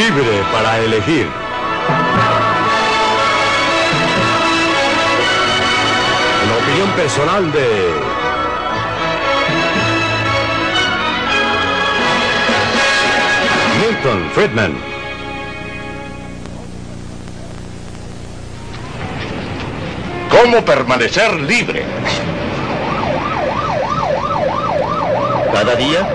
libre para elegir. La opinión personal de Milton Friedman. ¿Cómo permanecer libre? Cada día,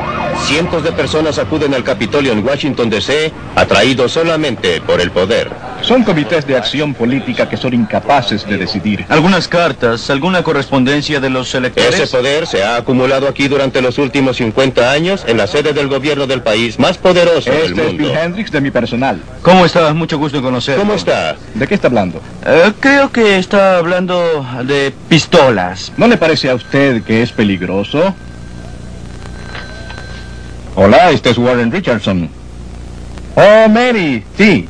cientos de personas acuden al Capitolio en Washington, D.C., atraídos solamente por el poder. Son comités de acción política que son incapaces de decidir. Algunas cartas, alguna correspondencia de los electores. Ese poder se ha acumulado aquí durante los últimos 50 años en la sede del gobierno del país más poderoso del Este es mundo. Bill Hendricks de mi personal. ¿Cómo está? Mucho gusto en conocerlo. ¿Cómo está? ¿De qué está hablando? Creo que está hablando de pistolas. ¿No le parece a usted que es peligroso? Hola, este es Warren Richardson. Oh, Mary, sí.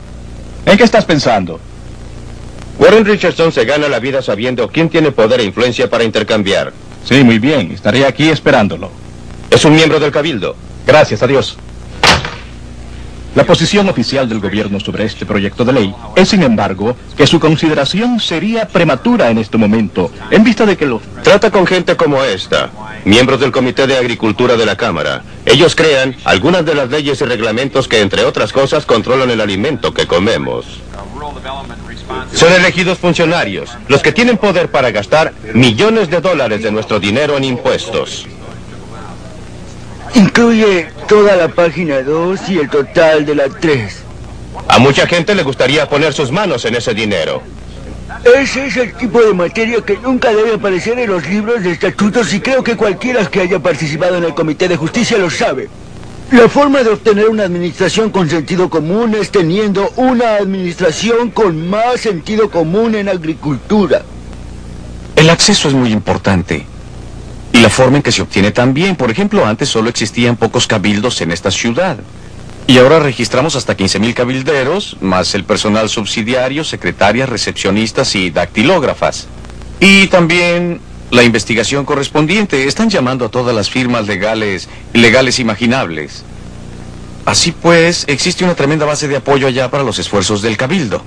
¿En qué estás pensando? Warren Richardson se gana la vida sabiendo quién tiene poder e influencia para intercambiar. Sí, muy bien. Estaré aquí esperándolo. Es un miembro del Cabildo. Gracias, adiós. La posición oficial del gobierno sobre este proyecto de ley es, sin embargo, que su consideración sería prematura en este momento, en vista de que los... Trata con gente como esta, miembros del Comité de Agricultura de la Cámara. Ellos crean algunas de las leyes y reglamentos que, entre otras cosas, controlan el alimento que comemos. Son elegidos funcionarios, los que tienen poder para gastar millones de dólares de nuestro dinero en impuestos. Incluye toda la página 2 y el total de la 3. A mucha gente le gustaría poner sus manos en ese dinero. Ese es el tipo de materia que nunca debe aparecer en los libros de estatutos y creo que cualquiera que haya participado en el Comité de Justicia lo sabe. La forma de obtener una administración con sentido común es teniendo una administración con más sentido común en agricultura. El acceso es muy importante. Y la forma en que se obtiene también. Por ejemplo, antes solo existían pocos cabildos en esta ciudad. Y ahora registramos hasta 15,000 cabilderos, más el personal subsidiario, secretarias, recepcionistas y dactilógrafas. Y también la investigación correspondiente. Están llamando a todas las firmas legales imaginables. Así pues, existe una tremenda base de apoyo allá para los esfuerzos del cabildo.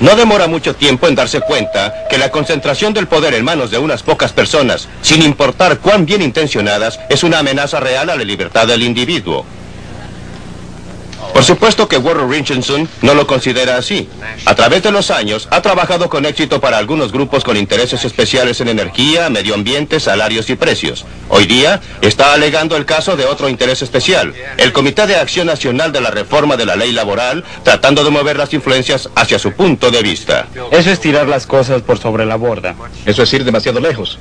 No demora mucho tiempo en darse cuenta que la concentración del poder en manos de unas pocas personas, sin importar cuán bien intencionadas, es una amenaza real a la libertad del individuo. Por supuesto que Warren Richardson no lo considera así. A través de los años, ha trabajado con éxito para algunos grupos con intereses especiales en energía, medio ambiente, salarios y precios. Hoy día, está alegando el caso de otro interés especial, el Comité de Acción Nacional de la Reforma de la Ley Laboral, tratando de mover las influencias hacia su punto de vista. Eso es tirar las cosas por sobre la borda. Eso es ir demasiado lejos.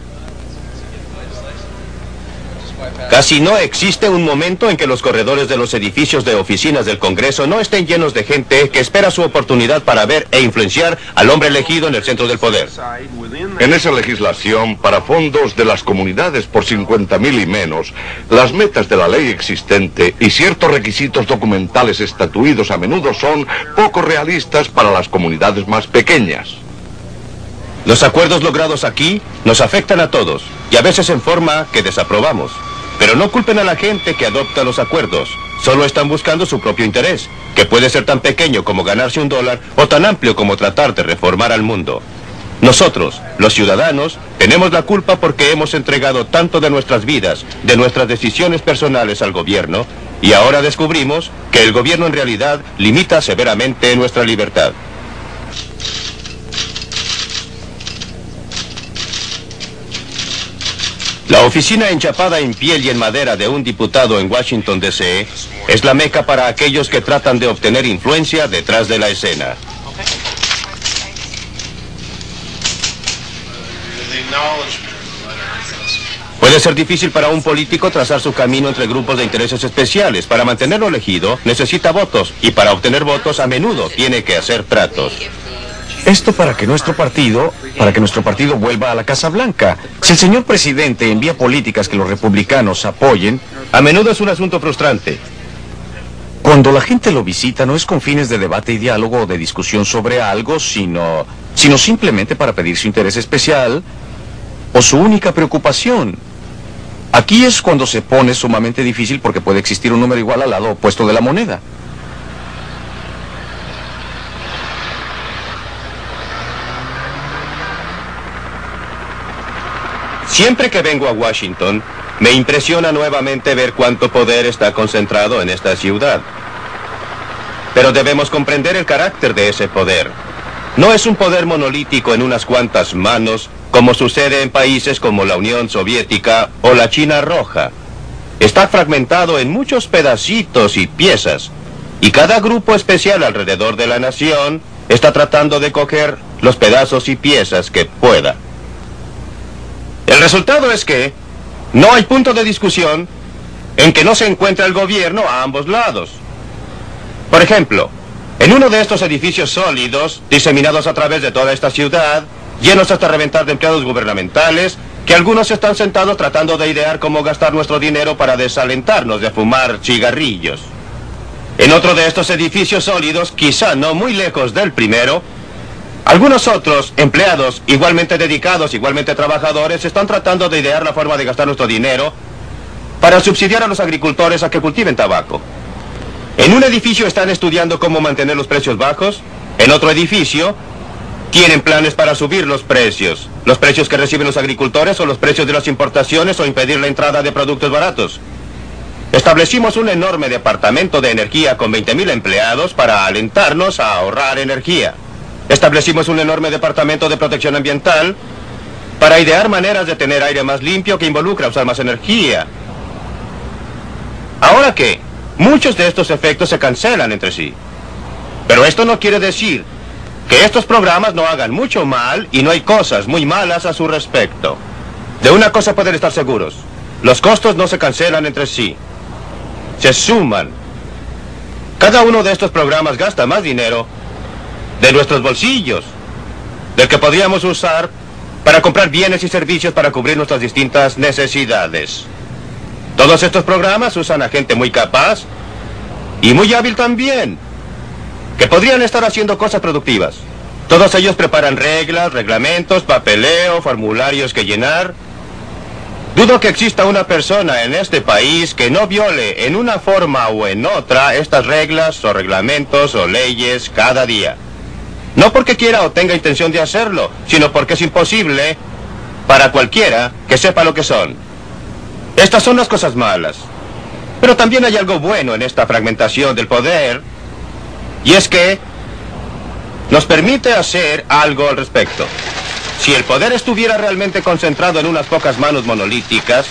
Casi no existe un momento en que los corredores de los edificios de oficinas del Congreso no estén llenos de gente que espera su oportunidad para ver e influenciar al hombre elegido en el centro del poder. En esa legislación, para fondos de las comunidades por 50,000 y menos, las metas de la ley existente y ciertos requisitos documentales estatuidos a menudo son poco realistas para las comunidades más pequeñas. Los acuerdos logrados aquí nos afectan a todos, y a veces en forma que desaprobamos. Pero no culpen a la gente que adopta los acuerdos. Solo están buscando su propio interés, que puede ser tan pequeño como ganarse $1 o tan amplio como tratar de reformar al mundo. Nosotros, los ciudadanos, tenemos la culpa porque hemos entregado tanto de nuestras vidas, de nuestras decisiones personales al gobierno, y ahora descubrimos que el gobierno en realidad limita severamente nuestra libertad. La oficina enchapada en piel y en madera de un diputado en Washington, D.C. es la meca para aquellos que tratan de obtener influencia detrás de la escena. Puede ser difícil para un político trazar su camino entre grupos de intereses especiales. Para mantenerlo elegido, necesita votos, y para obtener votos a menudo tiene que hacer tratos. Esto para que nuestro partido vuelva a la Casa Blanca. Si el señor presidente envía políticas que los republicanos apoyen, a menudo es un asunto frustrante. Cuando la gente lo visita no es con fines de debate y diálogo o de discusión sobre algo, sino simplemente para pedir su interés especial o su única preocupación. Aquí es cuando se pone sumamente difícil porque puede existir un número igual al lado opuesto de la moneda. Siempre que vengo a Washington, me impresiona nuevamente ver cuánto poder está concentrado en esta ciudad. Pero debemos comprender el carácter de ese poder. No es un poder monolítico en unas cuantas manos, como sucede en países como la Unión Soviética o la China Roja. Está fragmentado en muchos pedacitos y piezas, y cada grupo especial alrededor de la nación está tratando de coger los pedazos y piezas que pueda. El resultado es que no hay punto de discusión en que no se encuentra el gobierno a ambos lados. Por ejemplo, en uno de estos edificios sólidos, diseminados a través de toda esta ciudad, llenos hasta reventar de empleados gubernamentales, que algunos están sentados tratando de idear cómo gastar nuestro dinero para desalentarnos de fumar cigarrillos. En otro de estos edificios sólidos, quizá no muy lejos del primero, algunos otros empleados igualmente dedicados, igualmente trabajadores, están tratando de idear la forma de gastar nuestro dinero para subsidiar a los agricultores a que cultiven tabaco. En un edificio están estudiando cómo mantener los precios bajos, en otro edificio tienen planes para subir los precios que reciben los agricultores o los precios de las importaciones o impedir la entrada de productos baratos. Establecimos un enorme departamento de energía con 20,000 empleados para alentarnos a ahorrar energía. Establecimos un enorme departamento de protección ambiental para idear maneras de tener aire más limpio que involucra usar más energía. Ahora que muchos de estos efectos se cancelan entre sí. Pero esto no quiere decir que estos programas no hagan mucho mal y no hay cosas muy malas a su respecto. De una cosa pueden estar seguros: los costos no se cancelan entre sí, se suman. Cada uno de estos programas gasta más dinero de nuestros bolsillos, del que podríamos usar para comprar bienes y servicios para cubrir nuestras distintas necesidades. Todos estos programas usan a gente muy capaz y muy hábil también, que podrían estar haciendo cosas productivas. Todos ellos preparan reglas, reglamentos, papeleo, formularios que llenar. Dudo que exista una persona en este país que no viole en una forma o en otra estas reglas o reglamentos o leyes cada día. No porque quiera o tenga intención de hacerlo, sino porque es imposible para cualquiera que sepa lo que son. Estas son las cosas malas. Pero también hay algo bueno en esta fragmentación del poder, y es que nos permite hacer algo al respecto. Si el poder estuviera realmente concentrado en unas pocas manos monolíticas,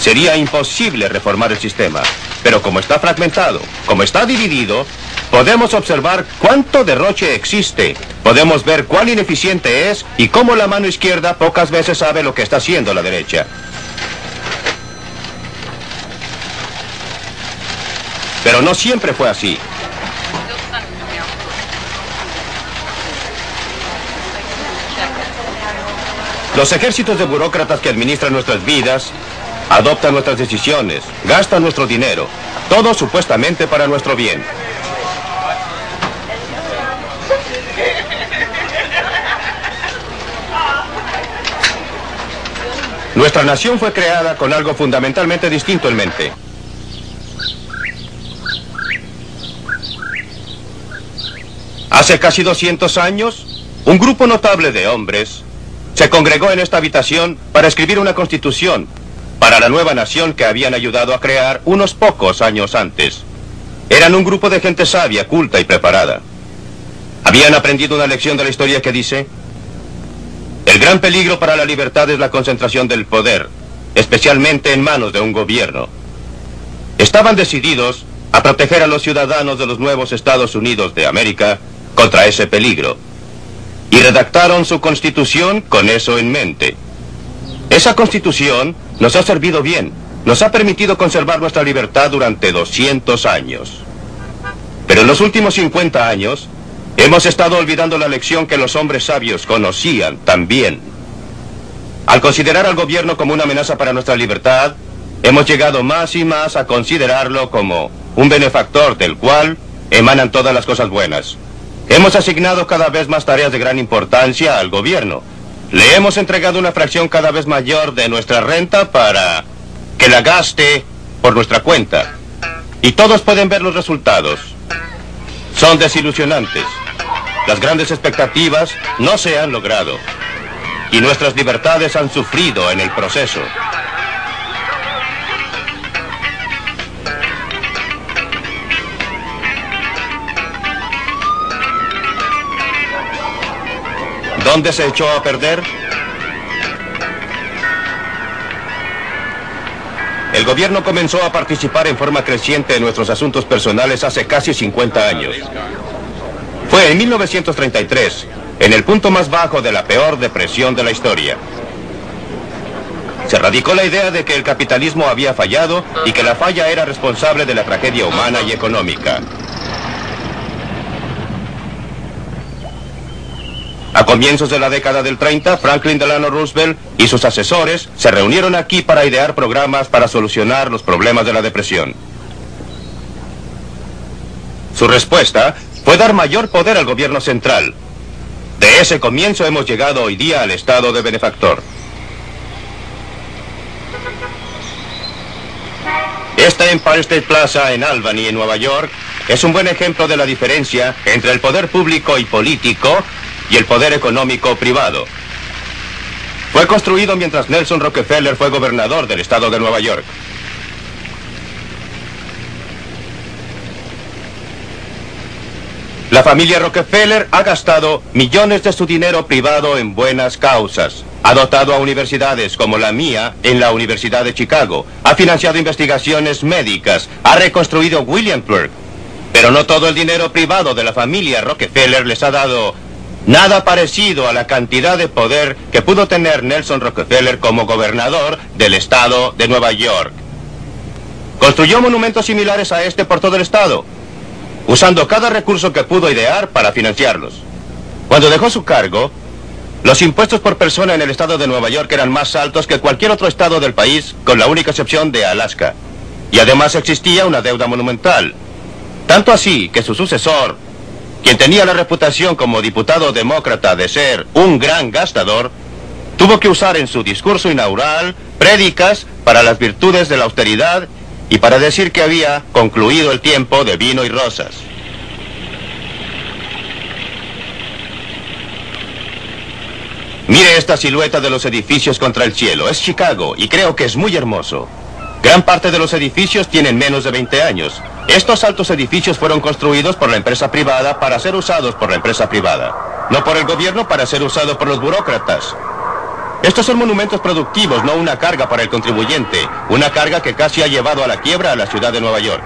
sería imposible reformar el sistema. Pero como está fragmentado, como está dividido, podemos observar cuánto derroche existe. Podemos ver cuán ineficiente es y cómo la mano izquierda pocas veces sabe lo que está haciendo la derecha. Pero no siempre fue así. Los ejércitos de burócratas que administran nuestras vidas adoptan nuestras decisiones, gastan nuestro dinero, todo supuestamente para nuestro bien. Nuestra nación fue creada con algo fundamentalmente distinto en mente. Hace casi 200 años, un grupo notable de hombres se congregó en esta habitación para escribir una constitución para la nueva nación que habían ayudado a crear unos pocos años antes. Eran un grupo de gente sabia, culta y preparada. Habían aprendido una lección de la historia que dice: el gran peligro para la libertad es la concentración del poder, especialmente en manos de un gobierno. Estaban decididos a proteger a los ciudadanos de los nuevos Estados Unidos de América contra ese peligro. Y redactaron su constitución con eso en mente. Esa constitución nos ha servido bien. Nos ha permitido conservar nuestra libertad durante 200 años. Pero en los últimos 50 años, hemos estado olvidando la lección que los hombres sabios conocían también. Al considerar al gobierno como una amenaza para nuestra libertad, hemos llegado más y más a considerarlo como un benefactor del cual emanan todas las cosas buenas. Hemos asignado cada vez más tareas de gran importancia al gobierno. Le hemos entregado una fracción cada vez mayor de nuestra renta para que la gaste por nuestra cuenta. Y todos pueden ver los resultados. Son desilusionantes. Las grandes expectativas no se han logrado. Y nuestras libertades han sufrido en el proceso. ¿Dónde se echó a perder? El gobierno comenzó a participar en forma creciente en nuestros asuntos personales hace casi 50 años. Fue en 1933, en el punto más bajo de la peor depresión de la historia. Se radicó la idea de que el capitalismo había fallado y que la falla era responsable de la tragedia humana y económica. A comienzos de la década del 30, Franklin Delano Roosevelt y sus asesores se reunieron aquí para idear programas para solucionar los problemas de la depresión. Su respuesta fue dar mayor poder al gobierno central. De ese comienzo hemos llegado hoy día al estado de benefactor. Esta Empire State Plaza en Albany, en Nueva York, es un buen ejemplo de la diferencia entre el poder público y político y el poder económico privado. Fue construido mientras Nelson Rockefeller fue gobernador del estado de Nueva York. La familia Rockefeller ha gastado millones de su dinero privado en buenas causas. Ha dotado a universidades como la mía en la Universidad de Chicago. Ha financiado investigaciones médicas. Ha reconstruido Williamsburg. Pero no todo el dinero privado de la familia Rockefeller les ha dado nada parecido a la cantidad de poder que pudo tener Nelson Rockefeller como gobernador del estado de Nueva York. Construyó monumentos similares a este por todo el estado, usando cada recurso que pudo idear para financiarlos. Cuando dejó su cargo, los impuestos por persona en el estado de Nueva York eran más altos que cualquier otro estado del país, con la única excepción de Alaska. Y además existía una deuda monumental. Tanto así que su sucesor, quien tenía la reputación como diputado demócrata de ser un gran gastador, tuvo que usar en su discurso inaugural prédicas para las virtudes de la austeridad y para decir que había concluido el tiempo de vino y rosas. Mire esta silueta de los edificios contra el cielo. Es Chicago y creo que es muy hermoso. Gran parte de los edificios tienen menos de 20 años. Estos altos edificios fueron construidos por la empresa privada para ser usados por la empresa privada, no por el gobierno para ser usados por los burócratas. Estos son monumentos productivos, no una carga para el contribuyente, una carga que casi ha llevado a la quiebra a la ciudad de Nueva York.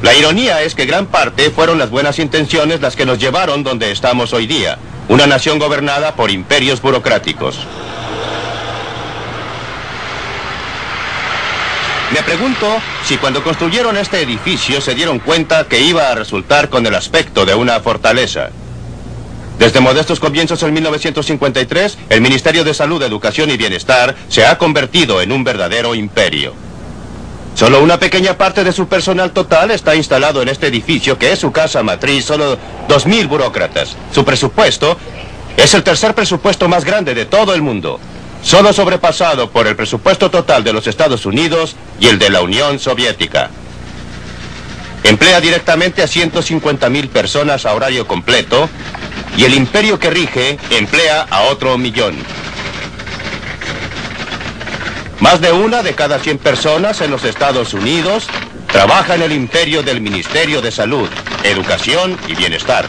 La ironía es que gran parte fueron las buenas intenciones las que nos llevaron donde estamos hoy día, una nación gobernada por imperios burocráticos. Me pregunto si cuando construyeron este edificio se dieron cuenta que iba a resultar con el aspecto de una fortaleza. Desde modestos comienzos en 1953, el Ministerio de Salud, Educación y Bienestar se ha convertido en un verdadero imperio. Solo una pequeña parte de su personal total está instalado en este edificio, que es su casa matriz, solo 2.000 burócratas. Su presupuesto es el tercer presupuesto más grande de todo el mundo, solo sobrepasado por el presupuesto total de los Estados Unidos y el de la Unión Soviética. Emplea directamente a 150.000 personas a horario completo y el imperio que rige emplea a otro 1.000.000. Más de una de cada 100 personas en los Estados Unidos trabaja en el imperio del Ministerio de Salud, Educación y Bienestar.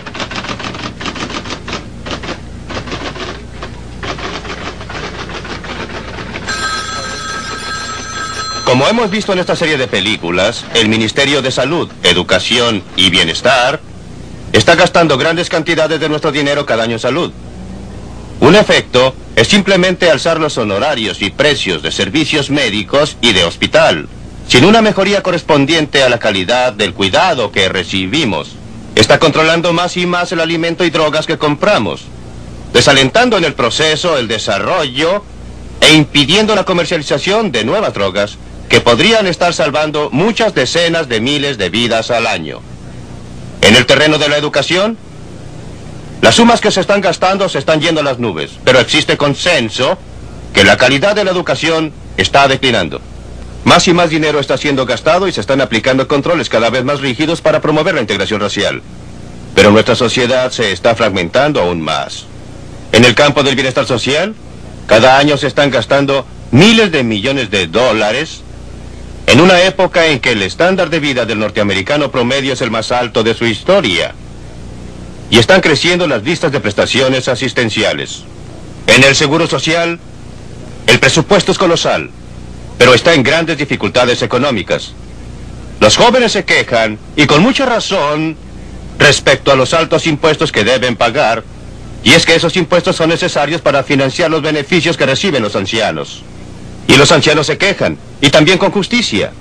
Como hemos visto en esta serie de películas, el Ministerio de Salud, Educación y Bienestar está gastando grandes cantidades de nuestro dinero cada año en salud. Un efecto es simplemente alzar los honorarios y precios de servicios médicos y de hospital, sin una mejoría correspondiente a la calidad del cuidado que recibimos. Está controlando más y más el alimento y drogas que compramos, desalentando en el proceso el desarrollo e impidiendo la comercialización de nuevas drogas que podrían estar salvando muchas decenas de miles de vidas al año. En el terreno de la educación, las sumas que se están gastando se están yendo a las nubes, pero existe consenso que la calidad de la educación está declinando. Más y más dinero está siendo gastado y se están aplicando controles cada vez más rígidos para promover la integración racial. Pero nuestra sociedad se está fragmentando aún más. En el campo del bienestar social, cada año se están gastando miles de millones de dólares en una época en que el estándar de vida del norteamericano promedio es el más alto de su historia. Y están creciendo las listas de prestaciones asistenciales. En el seguro social, el presupuesto es colosal, pero está en grandes dificultades económicas. Los jóvenes se quejan, y con mucha razón, respecto a los altos impuestos que deben pagar, y es que esos impuestos son necesarios para financiar los beneficios que reciben los ancianos. Y los ancianos se quejan, y también con justicia.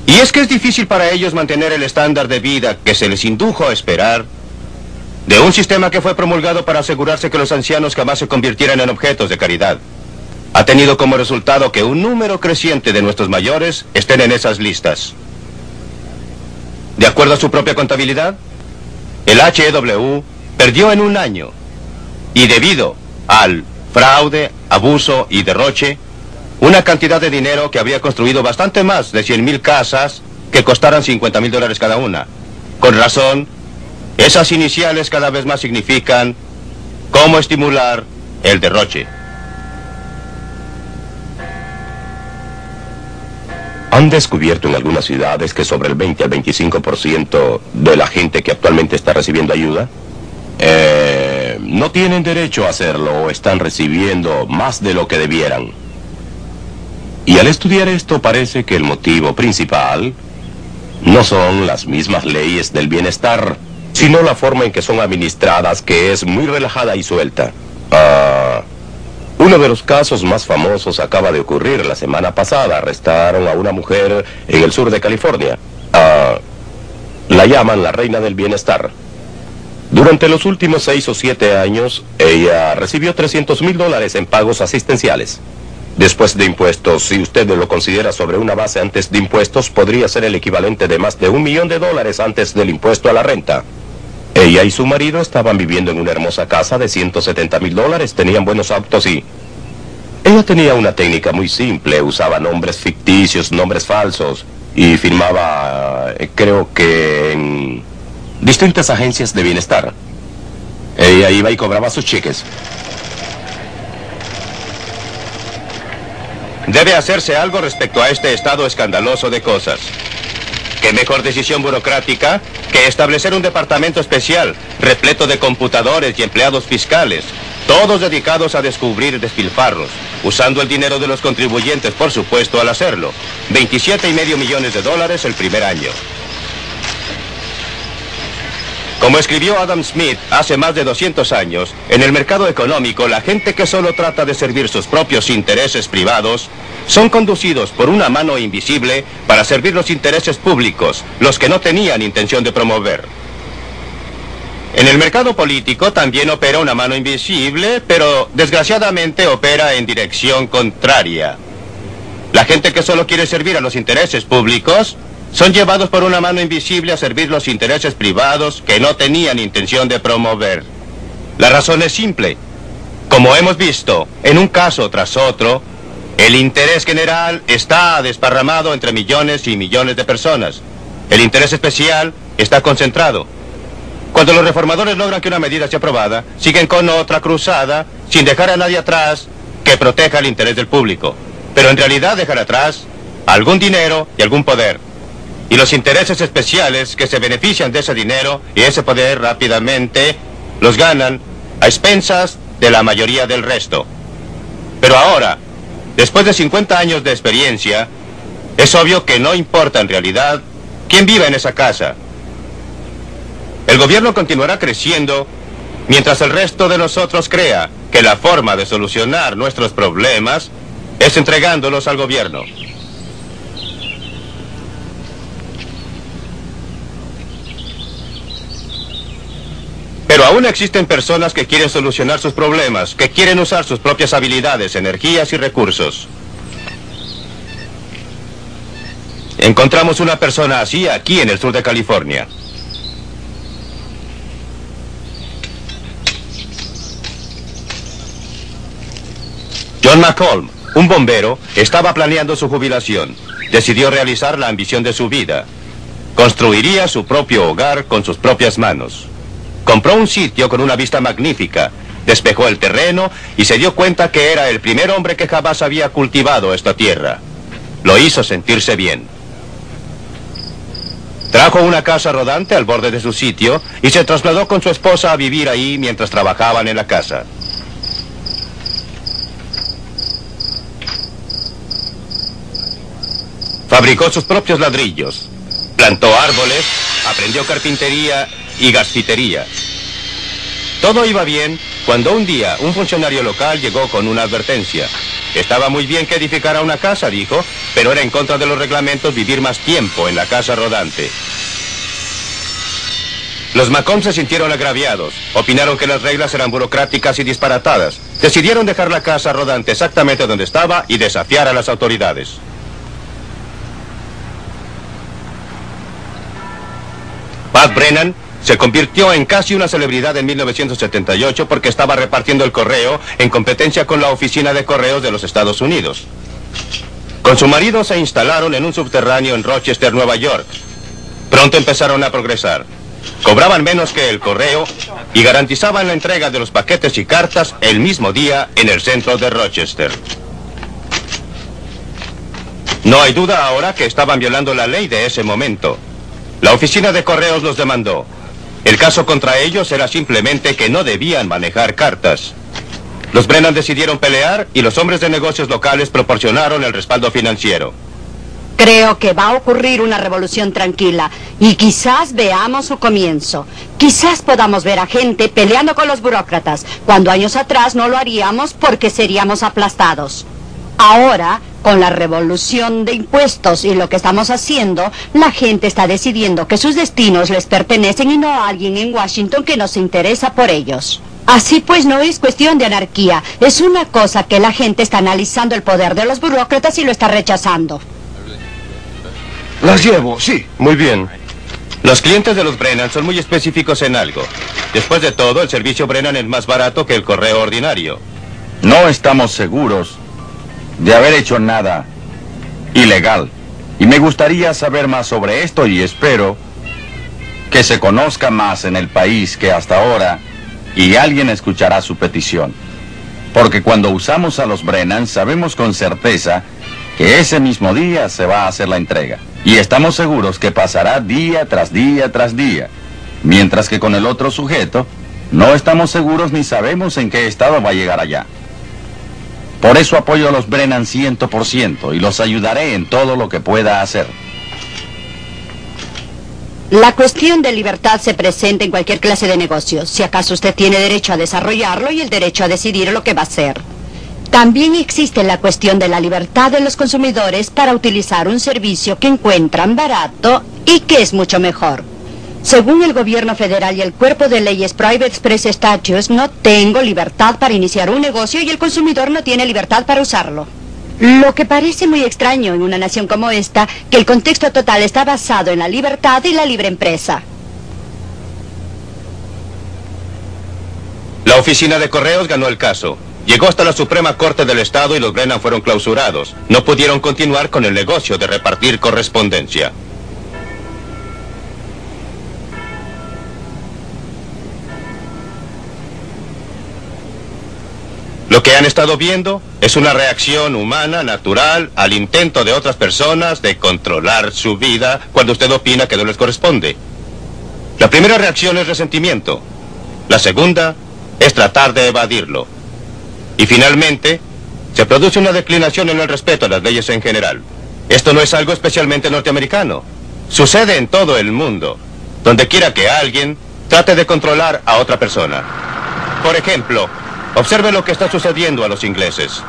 Y es que es difícil para ellos mantener el estándar de vida que se les indujo a esperar de un sistema que fue promulgado para asegurarse que los ancianos jamás se convirtieran en objetos de caridad. Ha tenido como resultado que un número creciente de nuestros mayores estén en esas listas. De acuerdo a su propia contabilidad, el HEW perdió en un año, y debido al fraude, abuso y derroche, una cantidad de dinero que habría construido bastante más de 100,000 casas que costaran $50,000 cada una. Con razón, esas iniciales cada vez más significan cómo estimular el derroche. Han descubierto en algunas ciudades que sobre el 20 al 25% de la gente que actualmente está recibiendo ayuda no tienen derecho a hacerlo o están recibiendo más de lo que debieran. Y al estudiar esto parece que el motivo principal no son las mismas leyes del bienestar, sino la forma en que son administradas, que es muy relajada y suelta. Uno de los casos más famosos acaba de ocurrir la semana pasada. Arrestaron a una mujer en el sur de California. La llaman la reina del bienestar. Durante los últimos 6 o 7 años, ella recibió $300,000 en pagos asistenciales. Después de impuestos, si usted lo considera sobre una base antes de impuestos, podría ser el equivalente de más de $1 millón antes del impuesto a la renta. Ella y su marido estaban viviendo en una hermosa casa de $170,000, tenían buenos autos y... Ella tenía una técnica muy simple, usaba nombres ficticios, nombres falsos, y firmaba, creo que en distintas agencias de bienestar. Ella iba y cobraba sus cheques. Debe hacerse algo respecto a este estado escandaloso de cosas. ¿Qué mejor decisión burocrática que establecer un departamento especial, repleto de computadores y empleados fiscales, todos dedicados a descubrir despilfarros, usando el dinero de los contribuyentes, por supuesto, al hacerlo? $27,5 millones el primer año. Como escribió Adam Smith hace más de 200 años, en el mercado económico, la gente que solo trata de servir sus propios intereses privados son conducidos por una mano invisible para servir los intereses públicos, los que no tenían intención de promover. En el mercado político también opera una mano invisible, pero desgraciadamente opera en dirección contraria. La gente que solo quiere servir a los intereses públicos son llevados por una mano invisible a servir los intereses privados que no tenían intención de promover. La razón es simple. Como hemos visto, en un caso tras otro, el interés general está desparramado entre millones y millones de personas. El interés especial está concentrado. Cuando los reformadores logran que una medida sea aprobada, siguen con otra cruzada, sin dejar a nadie atrás que proteja el interés del público. Pero en realidad dejan atrás algún dinero y algún poder. Y los intereses especiales que se benefician de ese dinero y ese poder rápidamente los ganan a expensas de la mayoría del resto. Pero ahora, después de 50 años de experiencia, es obvio que no importa en realidad quién viva en esa casa. El gobierno continuará creciendo mientras el resto de nosotros crea que la forma de solucionar nuestros problemas es entregándolos al gobierno. Pero aún existen personas que quieren solucionar sus problemas, que quieren usar sus propias habilidades, energías y recursos. Encontramos una persona así aquí en el sur de California. John McColm, un bombero, estaba planeando su jubilación. Decidió realizar la ambición de su vida. Construiría su propio hogar con sus propias manos. Compró un sitio con una vista magnífica, despejó el terreno y se dio cuenta que era el primer hombre que jamás había cultivado esta tierra. Lo hizo sentirse bien. Trajo una casa rodante al borde de su sitio y se trasladó con su esposa a vivir ahí mientras trabajaban en la casa. Fabricó sus propios ladrillos, plantó árboles, aprendió carpintería y gasfitería. Todo iba bien cuando un día un funcionario local llegó con una advertencia. Estaba muy bien que edificara una casa, dijo, pero era en contra de los reglamentos vivir más tiempo en la casa rodante. Los Macomb se sintieron agraviados, opinaron que las reglas eran burocráticas y disparatadas. Decidieron dejar la casa rodante exactamente donde estaba y desafiar a las autoridades. Pat Brennan se convirtió en casi una celebridad en 1978 porque estaba repartiendo el correo en competencia con la Oficina de Correos de los Estados Unidos. Con su marido se instalaron en un subterráneo en Rochester, Nueva York. Pronto empezaron a progresar. Cobraban menos que el correo y garantizaban la entrega de los paquetes y cartas el mismo día en el centro de Rochester. No hay duda ahora que estaban violando la ley de ese momento. La Oficina de Correos los demandó. El caso contra ellos era simplemente que no debían manejar cartas. Los Brennan decidieron pelear y los hombres de negocios locales proporcionaron el respaldo financiero. Creo que va a ocurrir una revolución tranquila y quizás veamos su comienzo. Quizás podamos ver a gente peleando con los burócratas, cuando años atrás no lo haríamos porque seríamos aplastados. Ahora, con la revolución de impuestos y lo que estamos haciendo, la gente está decidiendo que sus destinos les pertenecen y no a alguien en Washington que no se interesa por ellos. Así pues, no es cuestión de anarquía. Es una cosa que la gente está analizando el poder de los burócratas y lo está rechazando. Las llevo, sí. Muy bien. Los clientes de los Brennan son muy específicos en algo. Después de todo, el servicio Brennan es más barato que el correo ordinario. No estamos seguros de haber hecho nada ilegal. Y me gustaría saber más sobre esto y espero que se conozca más en el país que hasta ahora y alguien escuchará su petición. Porque cuando usamos a los Brennan sabemos con certeza que ese mismo día se va a hacer la entrega. Y estamos seguros que pasará día tras día tras día. Mientras que con el otro sujeto no estamos seguros ni sabemos en qué estado va a llegar allá. Por eso apoyo a los Brennan 100% y los ayudaré en todo lo que pueda hacer. La cuestión de libertad se presenta en cualquier clase de negocio. Si acaso usted tiene derecho a desarrollarlo y el derecho a decidir lo que va a hacer. También existe la cuestión de la libertad de los consumidores para utilizar un servicio que encuentran barato y que es mucho mejor. Según el gobierno federal y el cuerpo de leyes Private Express Statutes, no tengo libertad para iniciar un negocio y el consumidor no tiene libertad para usarlo. Lo que parece muy extraño en una nación como esta, que el contexto total está basado en la libertad y la libre empresa. La Oficina de Correos ganó el caso. Llegó hasta la Suprema Corte del Estado y los Brennan fueron clausurados. No pudieron continuar con el negocio de repartir correspondencia. Lo que han estado viendo es una reacción humana, natural, al intento de otras personas de controlar su vida cuando usted opina que no les corresponde. La primera reacción es resentimiento. La segunda es tratar de evadirlo. Y finalmente, se produce una declinación en el respeto a las leyes en general. Esto no es algo especialmente norteamericano. Sucede en todo el mundo, donde quiera que alguien trate de controlar a otra persona. Por ejemplo, observe lo que está sucediendo a los ingleses.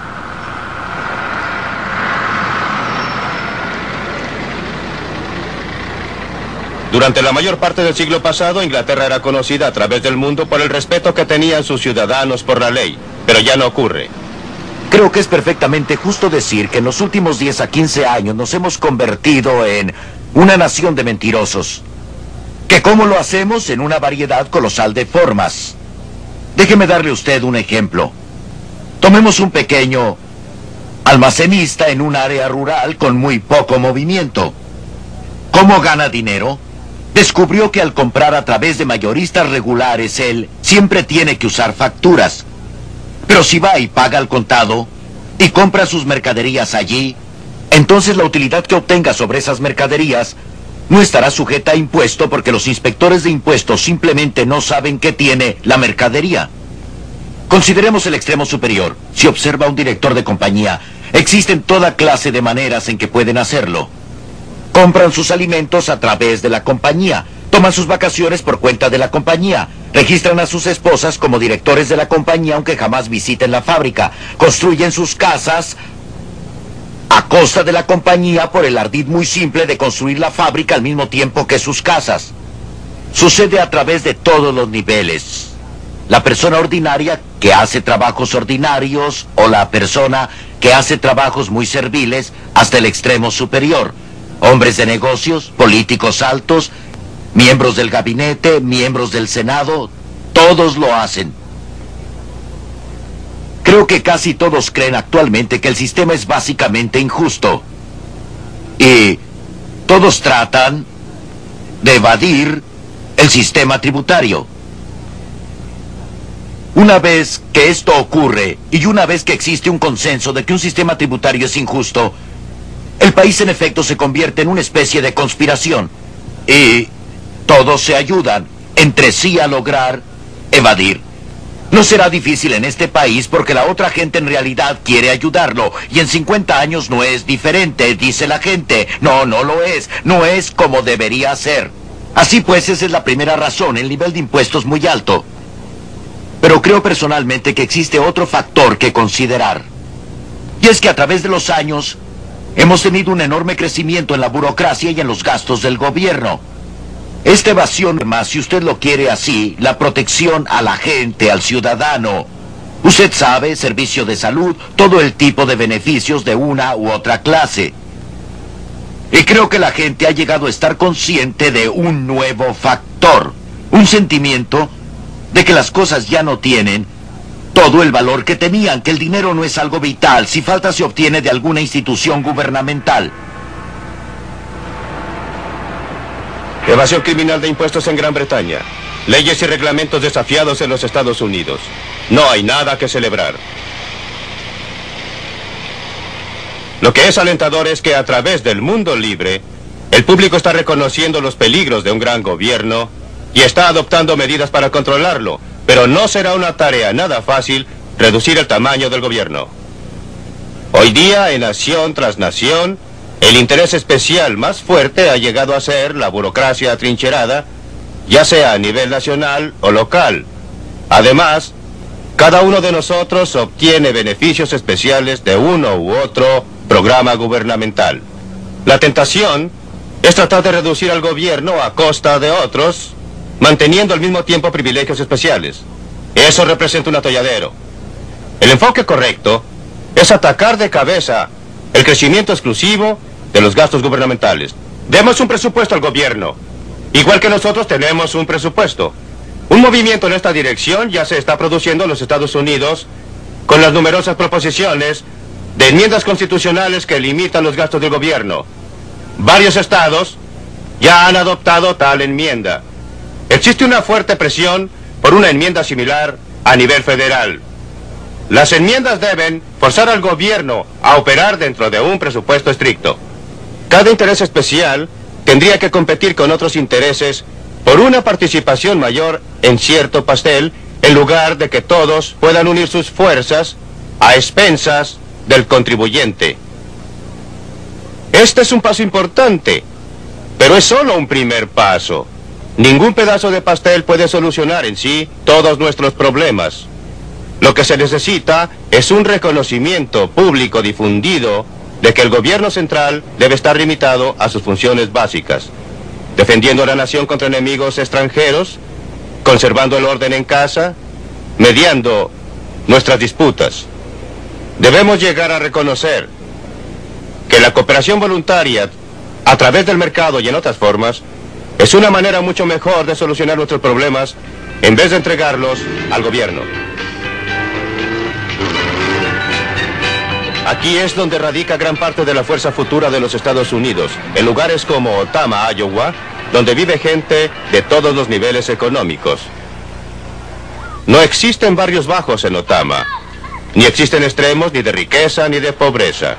Durante la mayor parte del siglo pasado, Inglaterra era conocida a través del mundo por el respeto que tenían sus ciudadanos por la ley, pero ya no ocurre. Creo que es perfectamente justo decir que en los últimos 10 a 15 años nos hemos convertido en una nación de mentirosos. ¿Que cómo lo hacemos? En una variedad colosal de formas. Déjeme darle a usted un ejemplo. Tomemos un pequeño almacenista en un área rural con muy poco movimiento. ¿Cómo gana dinero? Descubrió que al comprar a través de mayoristas regulares, él siempre tiene que usar facturas. Pero si va y paga al contado y compra sus mercaderías allí, entonces la utilidad que obtenga sobre esas mercaderías no estará sujeta a impuesto porque los inspectores de impuestos simplemente no saben qué tiene la mercadería. Consideremos el extremo superior. Si observa a un director de compañía, existen toda clase de maneras en que pueden hacerlo. Compran sus alimentos a través de la compañía, toman sus vacaciones por cuenta de la compañía, registran a sus esposas como directores de la compañía aunque jamás visiten la fábrica, construyen sus casas a costa de la compañía por el ardid muy simple de construir la fábrica al mismo tiempo que sus casas. Sucede a través de todos los niveles. La persona ordinaria que hace trabajos ordinarios o la persona que hace trabajos muy serviles hasta el extremo superior. Hombres de negocios, políticos altos, miembros del gabinete, miembros del Senado, todos lo hacen. Creo que casi todos creen actualmente que el sistema es básicamente injusto. Y todos tratan de evadir el sistema tributario. Una vez que esto ocurre, y una vez que existe un consenso de que un sistema tributario es injusto, el país en efecto se convierte en una especie de conspiración. Y todos se ayudan entre sí a lograr evadir. No será difícil en este país porque la otra gente en realidad quiere ayudarlo. Y en 50 años no es diferente, dice la gente. No, no lo es. No es como debería ser. Así pues, esa es la primera razón, el nivel de impuestos muy alto. Pero creo personalmente que existe otro factor que considerar. Y es que a través de los años hemos tenido un enorme crecimiento en la burocracia y en los gastos del gobierno. Esta evasión, más si usted lo quiere así, la protección a la gente, al ciudadano. Usted sabe, servicio de salud, todo el tipo de beneficios de una u otra clase. Y creo que la gente ha llegado a estar consciente de un nuevo factor, un sentimiento de que las cosas ya no tienen todo el valor que tenían, que el dinero no es algo vital, si falta se obtiene de alguna institución gubernamental. Evasión criminal de impuestos en Gran Bretaña. Leyes y reglamentos desafiados en los Estados Unidos. No hay nada que celebrar. Lo que es alentador es que a través del mundo libre, el público está reconociendo los peligros de un gran gobierno y está adoptando medidas para controlarlo, pero no será una tarea nada fácil reducir el tamaño del gobierno. Hoy día, en nación tras nación, el interés especial más fuerte ha llegado a ser la burocracia atrincherada, ya sea a nivel nacional o local. Además, cada uno de nosotros obtiene beneficios especiales de uno u otro programa gubernamental. La tentación es tratar de reducir al gobierno a costa de otros, manteniendo al mismo tiempo privilegios especiales. Eso representa un atolladero. El enfoque correcto es atacar de cabeza el crecimiento exclusivo de los gastos gubernamentales. Demos un presupuesto al gobierno, igual que nosotros tenemos un presupuesto. Un movimiento en esta dirección ya se está produciendo en los Estados Unidos con las numerosas proposiciones de enmiendas constitucionales que limitan los gastos del gobierno. Varios estados ya han adoptado tal enmienda. Existe una fuerte presión por una enmienda similar a nivel federal. Las enmiendas deben forzar al gobierno a operar dentro de un presupuesto estricto. Cada interés especial tendría que competir con otros intereses por una participación mayor en cierto pastel, en lugar de que todos puedan unir sus fuerzas a expensas del contribuyente. Este es un paso importante, pero es solo un primer paso. Ningún pedazo de pastel puede solucionar en sí todos nuestros problemas. Lo que se necesita es un reconocimiento público difundido de que el gobierno central debe estar limitado a sus funciones básicas, defendiendo a la nación contra enemigos extranjeros, conservando el orden en casa, mediando nuestras disputas. Debemos llegar a reconocer que la cooperación voluntaria a través del mercado y en otras formas es una manera mucho mejor de solucionar nuestros problemas en vez de entregarlos al gobierno. Aquí es donde radica gran parte de la fuerza futura de los Estados Unidos, en lugares como Otama, Iowa, donde vive gente de todos los niveles económicos. No existen barrios bajos en Otama, ni existen extremos ni de riqueza ni de pobreza.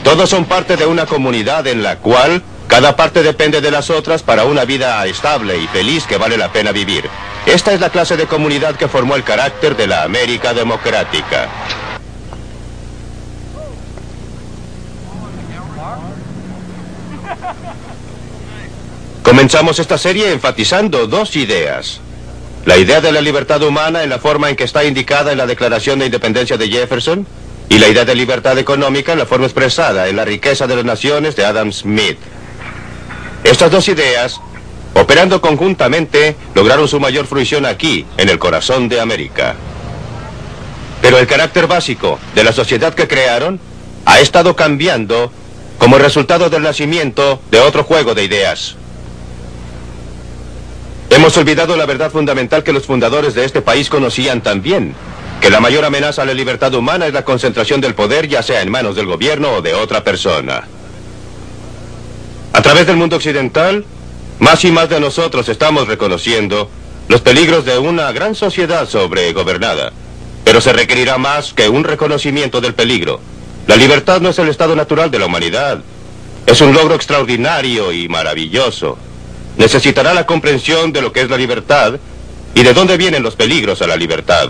Todos son parte de una comunidad en la cual cada parte depende de las otras para una vida estable y feliz que vale la pena vivir. Esta es la clase de comunidad que formó el carácter de la América democrática. Comenzamos esta serie enfatizando dos ideas. La idea de la libertad humana en la forma en que está indicada en la Declaración de Independencia de Jefferson y la idea de libertad económica en la forma expresada en la riqueza de las naciones de Adam Smith. Estas dos ideas, operando conjuntamente, lograron su mayor fruición aquí, en el corazón de América. Pero el carácter básico de la sociedad que crearon ha estado cambiando como resultado del nacimiento de otro juego de ideas. Hemos olvidado la verdad fundamental que los fundadores de este país conocían también, que la mayor amenaza a la libertad humana es la concentración del poder, ya sea en manos del gobierno o de otra persona. A través del mundo occidental, más y más de nosotros estamos reconociendo los peligros de una gran sociedad sobregobernada, pero se requerirá más que un reconocimiento del peligro. La libertad no es el estado natural de la humanidad, es un logro extraordinario y maravilloso. Necesitará la comprensión de lo que es la libertad y de dónde vienen los peligros a la libertad.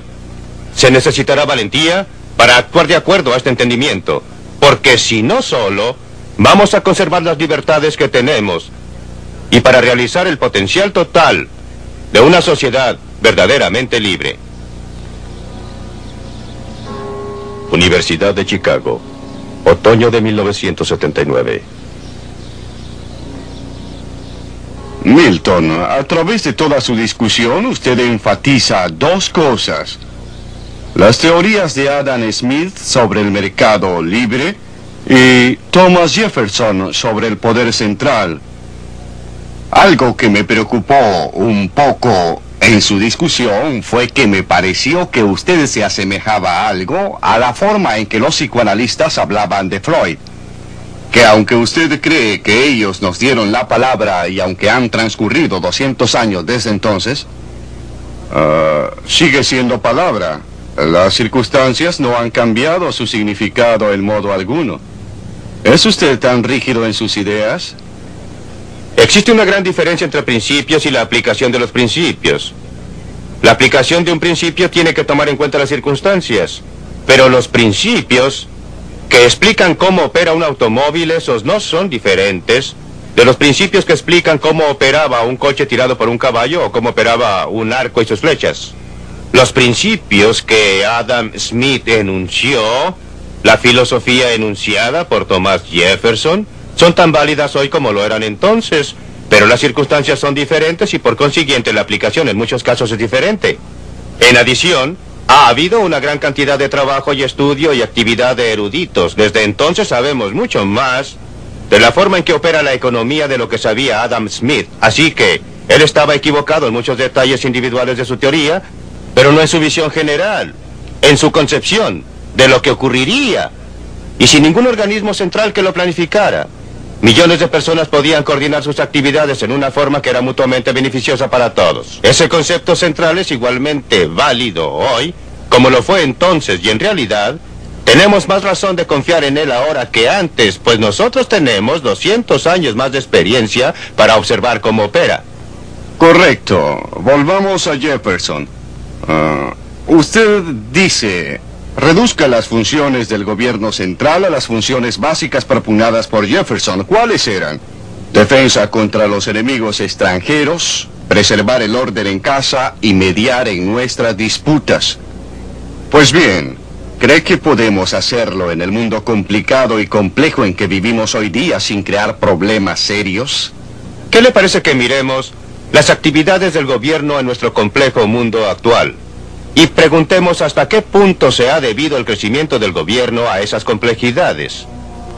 Se necesitará valentía para actuar de acuerdo a este entendimiento, porque si no solo, vamos a conservar las libertades que tenemos y para realizar el potencial total de una sociedad verdaderamente libre. Universidad de Chicago, otoño de 1979. Milton, a través de toda su discusión, usted enfatiza dos cosas. Las teorías de Adam Smith sobre el mercado libre y Thomas Jefferson sobre el poder central. Algo que me preocupó un poco en su discusión fue que me pareció que usted se asemejaba algo a la forma en que los psicoanalistas hablaban de Freud. Que aunque usted cree que ellos nos dieron la palabra y aunque han transcurrido 200 años desde entonces, sigue siendo palabra. Las circunstancias no han cambiado su significado en modo alguno. ¿Es usted tan rígido en sus ideas? Existe una gran diferencia entre principios y la aplicación de los principios. La aplicación de un principio tiene que tomar en cuenta las circunstancias, pero los principios que explican cómo opera un automóvil, esos no son diferentes de los principios que explican cómo operaba un coche tirado por un caballo o cómo operaba un arco y sus flechas. Los principios que Adam Smith enunció, la filosofía enunciada por Thomas Jefferson, son tan válidas hoy como lo eran entonces, pero las circunstancias son diferentes y por consiguiente la aplicación en muchos casos es diferente. En adición, ha habido una gran cantidad de trabajo y estudio y actividad de eruditos. Desde entonces sabemos mucho más de la forma en que opera la economía de lo que sabía Adam Smith. Así que él estaba equivocado en muchos detalles individuales de su teoría, pero no en su visión general, en su concepción de lo que ocurriría. Y sin ningún organismo central que lo planificara, millones de personas podían coordinar sus actividades en una forma que era mutuamente beneficiosa para todos. Ese concepto central es igualmente válido hoy, como lo fue entonces, y en realidad tenemos más razón de confiar en él ahora que antes, pues nosotros tenemos 200 años más de experiencia para observar cómo opera. Correcto. Volvamos a Jefferson. Usted dice, reduzca las funciones del gobierno central a las funciones básicas propugnadas por Jefferson. ¿Cuáles eran? Defensa contra los enemigos extranjeros, preservar el orden en casa y mediar en nuestras disputas. Pues bien, ¿cree que podemos hacerlo en el mundo complicado y complejo en que vivimos hoy día sin crear problemas serios? ¿Qué le parece que miremos las actividades del gobierno en nuestro complejo mundo actual y preguntemos hasta qué punto se ha debido el crecimiento del gobierno a esas complejidades?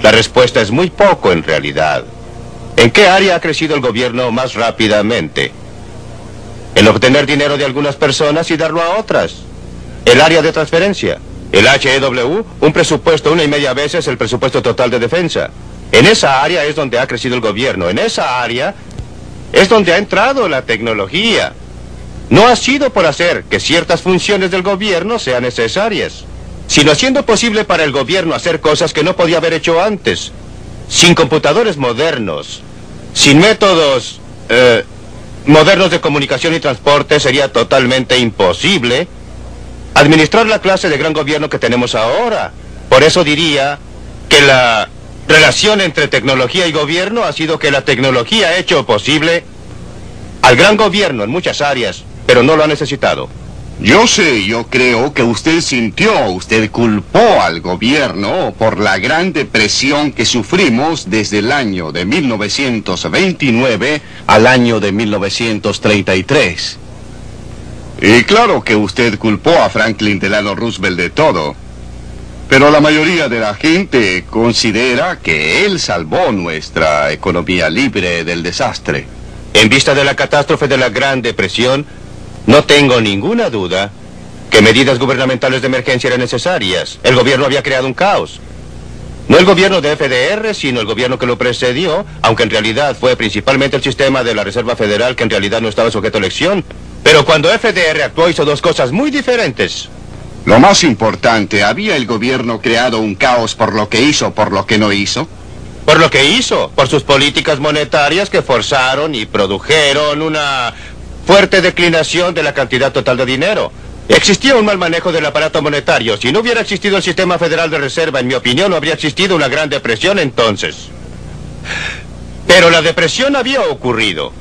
La respuesta es muy poco en realidad. ¿En qué área ha crecido el gobierno más rápidamente? En obtener dinero de algunas personas y darlo a otras. El área de transferencia. El HEW, un presupuesto 1,5 veces el presupuesto total de defensa. En esa área es donde ha crecido el gobierno. En esa área es donde ha entrado la tecnología. No ha sido por hacer que ciertas funciones del gobierno sean necesarias, sino haciendo posible para el gobierno hacer cosas que no podía haber hecho antes. Sin computadores modernos, sin métodos modernos de comunicación y transporte, sería totalmente imposible administrar la clase de gran gobierno que tenemos ahora. Por eso diría que la relación entre tecnología y gobierno ha sido que la tecnología ha hecho posible al gran gobierno en muchas áreas, pero no lo ha necesitado. Yo creo que usted culpó al gobierno por la gran depresión que sufrimos desde el año de 1929 al año de 1933. Y claro que usted culpó a Franklin Delano Roosevelt de todo, pero la mayoría de la gente considera que él salvó nuestra economía libre del desastre. En vista de la catástrofe de la Gran Depresión, no tengo ninguna duda que medidas gubernamentales de emergencia eran necesarias. El gobierno había creado un caos. No el gobierno de FDR, sino el gobierno que lo precedió, aunque en realidad fue principalmente el sistema de la Reserva Federal, que en realidad no estaba sujeto a elección. Pero cuando FDR actuó, hizo dos cosas muy diferentes. Lo más importante, ¿había el gobierno creado un caos por lo que hizo o por lo que no hizo? Por lo que hizo, por sus políticas monetarias que forzaron y produjeron una fuerte declinación de la cantidad total de dinero. Existía un mal manejo del aparato monetario. Si no hubiera existido el sistema federal de reserva, en mi opinión, no habría existido una gran depresión entonces. Pero la depresión había ocurrido,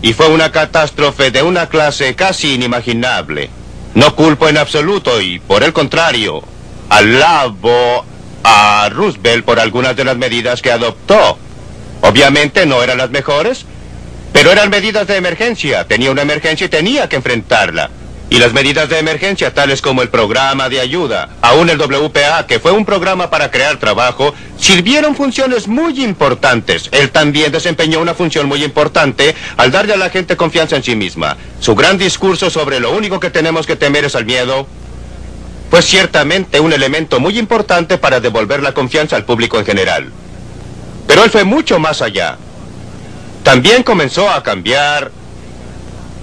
y fue una catástrofe de una clase casi inimaginable. No culpo en absoluto, y por el contrario, alabo a Roosevelt por algunas de las medidas que adoptó. Obviamente no eran las mejores, pero eran medidas de emergencia. Tenía una emergencia y tenía que enfrentarla. Y las medidas de emergencia, tales como el programa de ayuda, aún el WPA, que fue un programa para crear trabajo, sirvieron funciones muy importantes. Él también desempeñó una función muy importante al darle a la gente confianza en sí misma. Su gran discurso sobre lo único que tenemos que temer es al miedo fue ciertamente un elemento muy importante para devolver la confianza al público en general. Pero él fue mucho más allá. También comenzó a cambiar,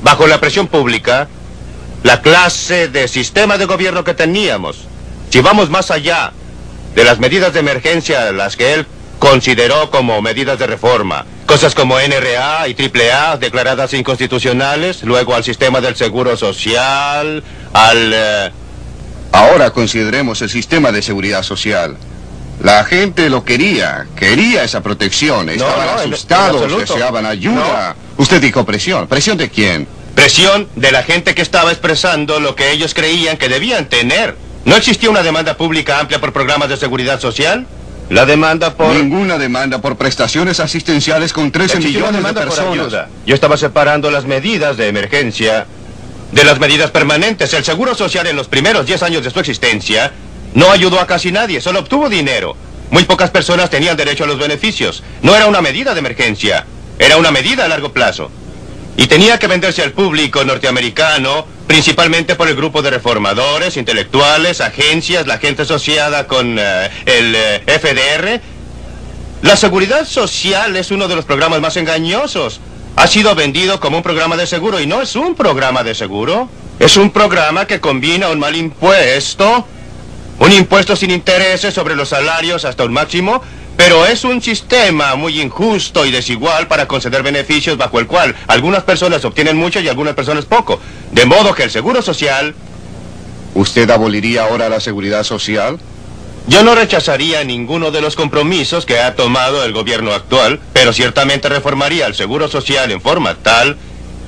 bajo la presión pública, la clase de sistema de gobierno que teníamos. Si vamos más allá de las medidas de emergencia, las que él consideró como medidas de reforma, cosas como NRA y AAA declaradas inconstitucionales, luego al sistema del seguro social, Ahora consideremos el sistema de seguridad social. La gente lo quería esa protección, estaban asustados, deseaban ayuda. No. Usted dijo presión. ¿Presión de quién? Presión de la gente que estaba expresando lo que ellos creían que debían tener. ¿No existía una demanda pública amplia por programas de seguridad social? La demanda por... Ninguna demanda por prestaciones asistenciales con 13 millones de personas. Yo estaba separando las medidas de emergencia de las medidas permanentes. El Seguro Social en los primeros 10 años de su existencia no ayudó a casi nadie, solo obtuvo dinero. Muy pocas personas tenían derecho a los beneficios. No era una medida de emergencia, era una medida a largo plazo. Y tenía que venderse al público norteamericano, principalmente por el grupo de reformadores, intelectuales, agencias, la gente asociada con el FDR. La seguridad social es uno de los programas más engañosos. Ha sido vendido como un programa de seguro y no es un programa de seguro. Es un programa que combina un mal impuesto, un impuesto sin intereses sobre los salarios hasta un máximo, pero es un sistema muy injusto y desigual para conceder beneficios bajo el cual algunas personas obtienen mucho y algunas personas poco. De modo que el seguro social... ¿Usted aboliría ahora la seguridad social? Yo no rechazaría ninguno de los compromisos que ha tomado el gobierno actual, pero ciertamente reformaría el seguro social en forma tal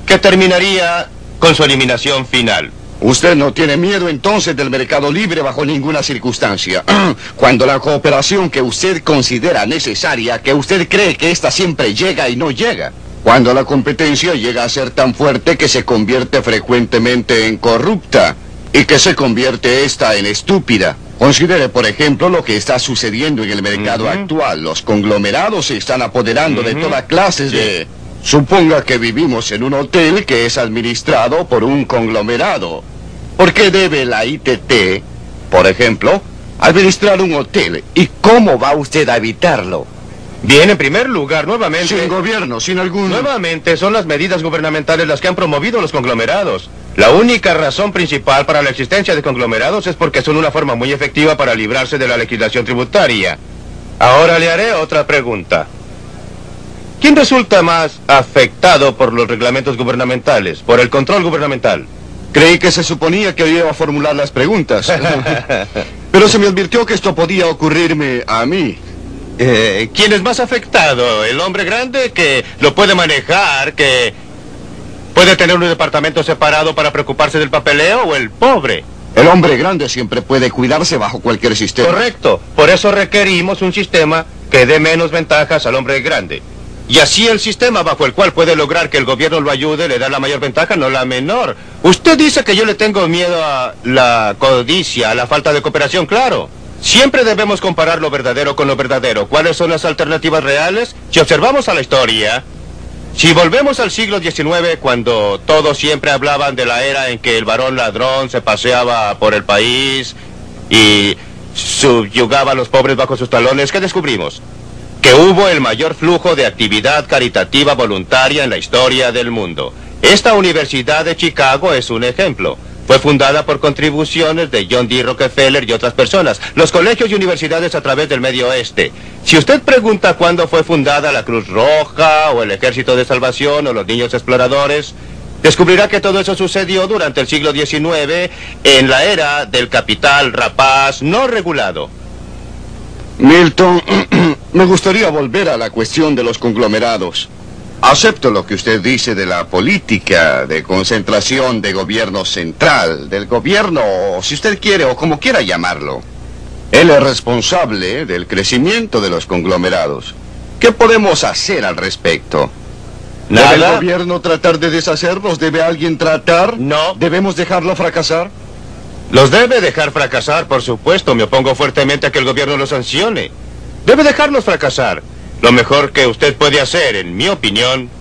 que terminaría con su eliminación final. Usted no tiene miedo entonces del mercado libre bajo ninguna circunstancia. Cuando la cooperación que usted considera necesaria, que usted cree que ésta siempre llega y no llega. Cuando la competencia llega a ser tan fuerte que se convierte frecuentemente en corrupta y que se convierte esta en estúpida. Considere, por ejemplo, lo que está sucediendo en el mercado actual. Los conglomerados se están apoderando de toda clase de... Suponga que vivimos en un hotel que es administrado por un conglomerado. ¿Por qué debe la ITT Por ejemplo, administrar un hotel. ¿Y cómo va usted a evitarlo? Bien, en primer lugar, nuevamente... Sin gobierno, sin algún... Nuevamente, son las medidas gubernamentales las que han promovido los conglomerados. La única razón principal para la existencia de conglomerados es porque son una forma muy efectiva para librarse de la legislación tributaria. Ahora le haré otra pregunta. ¿Quién resulta más afectado por los reglamentos gubernamentales, por el control gubernamental? Creí que se suponía que iba a formular las preguntas. Pero se me advirtió que esto podía ocurrirme a mí. ¿Quién es más afectado? ¿El hombre grande que lo puede manejar, que puede tener un departamento separado para preocuparse del papeleo, o el pobre? El hombre grande siempre puede cuidarse bajo cualquier sistema. Correcto. Por eso requerimos un sistema que dé menos ventajas al hombre grande. Y así el sistema bajo el cual puede lograr que el gobierno lo ayude le da la mayor ventaja, no la menor. Usted dice que yo le tengo miedo a la codicia, a la falta de cooperación, claro. Siempre debemos comparar lo verdadero con lo verdadero. ¿Cuáles son las alternativas reales? Si observamos a la historia, si volvemos al siglo XIX, cuando todos siempre hablaban de la era en que el varón ladrón se paseaba por el país y subyugaba a los pobres bajo sus talones, ¿qué descubrimos? Que hubo el mayor flujo de actividad caritativa voluntaria en la historia del mundo. Esta Universidad de Chicago es un ejemplo. Fue fundada por contribuciones de John D. Rockefeller y otras personas. Los colegios y universidades a través del Medio Oeste. Si usted pregunta cuándo fue fundada la Cruz Roja, o el Ejército de Salvación, o los Niños Exploradores, descubrirá que todo eso sucedió durante el siglo XIX, en la era del capital rapaz no regulado. Milton, me gustaría volver a la cuestión de los conglomerados. Acepto lo que usted dice de la política de concentración de gobierno central, del gobierno, si usted quiere, o como quiera llamarlo. Él es responsable del crecimiento de los conglomerados. ¿Qué podemos hacer al respecto? ¿Nada? ¿Debe el gobierno tratar de deshacerlos? ¿Debe alguien tratar? No. ¿Debemos dejarlo fracasar? Los debe dejar fracasar, por supuesto. Me opongo fuertemente a que el gobierno los sancione. Debe dejarlos fracasar. Lo mejor que usted puede hacer, en mi opinión,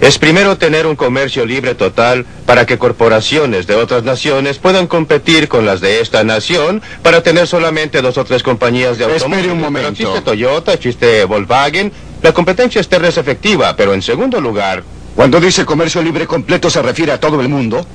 es primero tener un comercio libre total para que corporaciones de otras naciones puedan competir con las de esta nación para tener solamente 2 o 3 compañías de automóviles. Espere un momento. Pero existe Toyota, existe Volkswagen. La competencia externa es efectiva, pero en segundo lugar... Cuando dice comercio libre completo, ¿se refiere a todo el mundo?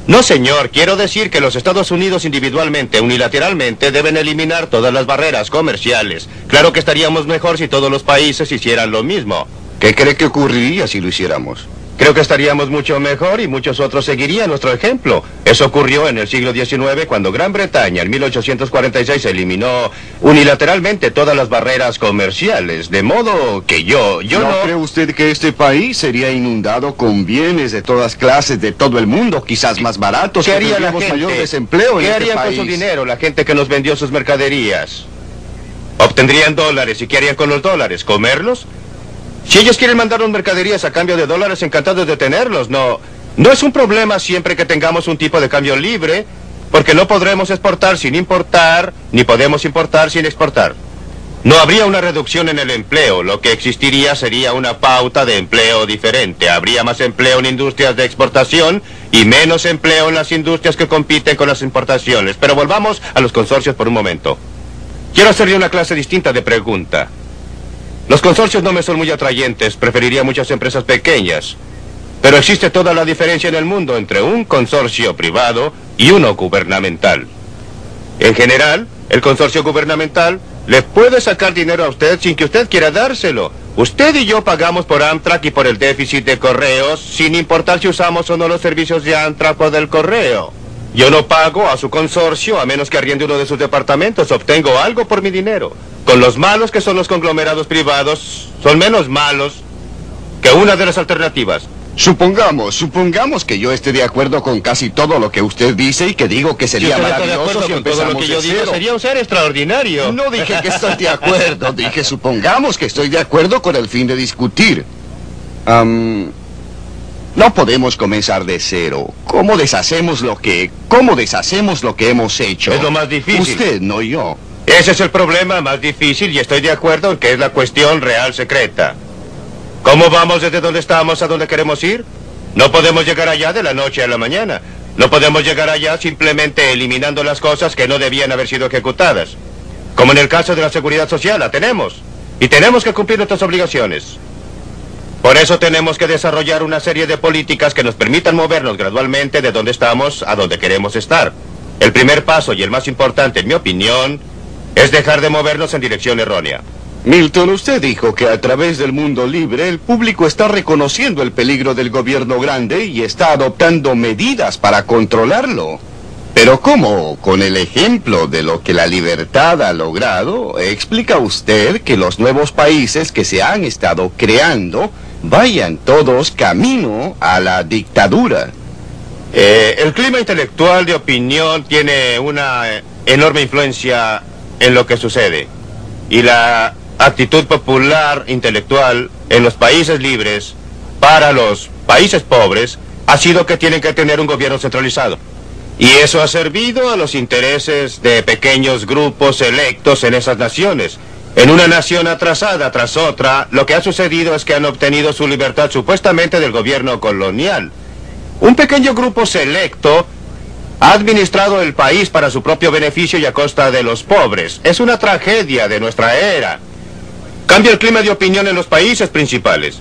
No, señor. Quiero decir que los Estados Unidos individualmente, unilateralmente, deben eliminar todas las barreras comerciales. Claro que estaríamos mejor si todos los países hicieran lo mismo. ¿Qué cree que ocurriría si lo hiciéramos? Creo que estaríamos mucho mejor y muchos otros seguirían nuestro ejemplo. Eso ocurrió en el siglo XIX cuando Gran Bretaña en 1846 eliminó unilateralmente todas las barreras comerciales. De modo que ¿No cree usted que este país sería inundado con bienes de todas clases de todo el mundo, quizás más baratos? ¿Qué haría la gente? gente? Mayor desempleo ¿Qué en harían este con país? su dinero la gente que nos vendió sus mercaderías? ¿Obtendrían dólares? ¿Y qué harían con los dólares? ¿Comerlos? Si ellos quieren mandarnos mercaderías a cambio de dólares, encantados de tenerlos. No es un problema siempre que tengamos un tipo de cambio libre, porque no podremos exportar sin importar, ni podemos importar sin exportar. No habría una reducción en el empleo. Lo que existiría sería una pauta de empleo diferente. Habría más empleo en industrias de exportación y menos empleo en las industrias que compiten con las importaciones. Pero volvamos a los consorcios por un momento. Quiero hacerle una clase distinta de pregunta. Los consorcios no me son muy atrayentes, preferiría muchas empresas pequeñas. Pero existe toda la diferencia en el mundo entre un consorcio privado y uno gubernamental. En general, el consorcio gubernamental le puede sacar dinero a usted sin que usted quiera dárselo. Usted y yo pagamos por Amtrak y por el déficit de correos, sin importar si usamos o no los servicios de Amtrak o del correo. Yo no pago a su consorcio a menos que arriende uno de sus departamentos. Obtengo algo por mi dinero. Con los malos que son los conglomerados privados, son menos malos que una de las alternativas. Supongamos que yo esté de acuerdo con casi todo lo que usted dice y que digo que sería maravilloso si empezamos todo lo que yo de digo, cero. sería un ser extraordinario. No dije que estoy de acuerdo, dije supongamos que estoy de acuerdo con el fin de discutir. No podemos comenzar de cero. ¿Cómo deshacemos lo que hemos hecho? Es lo más difícil. Usted, no yo. Ese es el problema más difícil y estoy de acuerdo en que es la cuestión real secreta. ¿Cómo vamos desde donde estamos a donde queremos ir? No podemos llegar allá de la noche a la mañana. No podemos llegar allá simplemente eliminando las cosas que no debían haber sido ejecutadas. Como en el caso de la seguridad social, la tenemos. Y tenemos que cumplir nuestras obligaciones. Por eso tenemos que desarrollar una serie de políticas que nos permitan movernos gradualmente de donde estamos a donde queremos estar. El primer paso y el más importante, en mi opinión, es dejar de movernos en dirección errónea. Milton, usted dijo que a través del mundo libre el público está reconociendo el peligro del gobierno grande y está adoptando medidas para controlarlo. Pero ¿cómo? Con el ejemplo de lo que la libertad ha logrado, ¿explica usted que los nuevos países que se han estado creando vayan todos camino a la dictadura? El clima intelectual de opinión tiene una enorme influencia en lo que sucede. Y la actitud popular intelectual en los países libres para los países pobres ha sido que tienen que tener un gobierno centralizado. Y eso ha servido a los intereses de pequeños grupos electos en esas naciones. En una nación atrasada tras otra, lo que ha sucedido es que han obtenido su libertad supuestamente del gobierno colonial. Un pequeño grupo selecto ha administrado el país para su propio beneficio y a costa de los pobres. Es una tragedia de nuestra era. Cambia el clima de opinión en los países principales.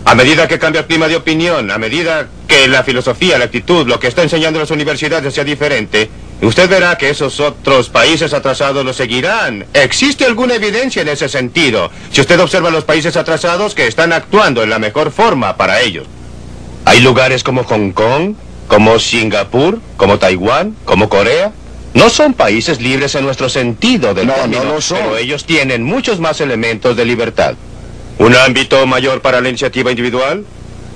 A medida que cambia el clima de opinión, a medida que la filosofía, la actitud, lo que está enseñando en las universidades sea diferente, usted verá que esos otros países atrasados lo seguirán. ¿Existe alguna evidencia en ese sentido? Si usted observa los países atrasados que están actuando en la mejor forma para ellos. Hay lugares como Hong Kong, como Singapur, como Taiwán, como Corea. No son países libres en nuestro sentido del término, no lo son. Pero ellos tienen muchos más elementos de libertad. Un ámbito mayor para la iniciativa individual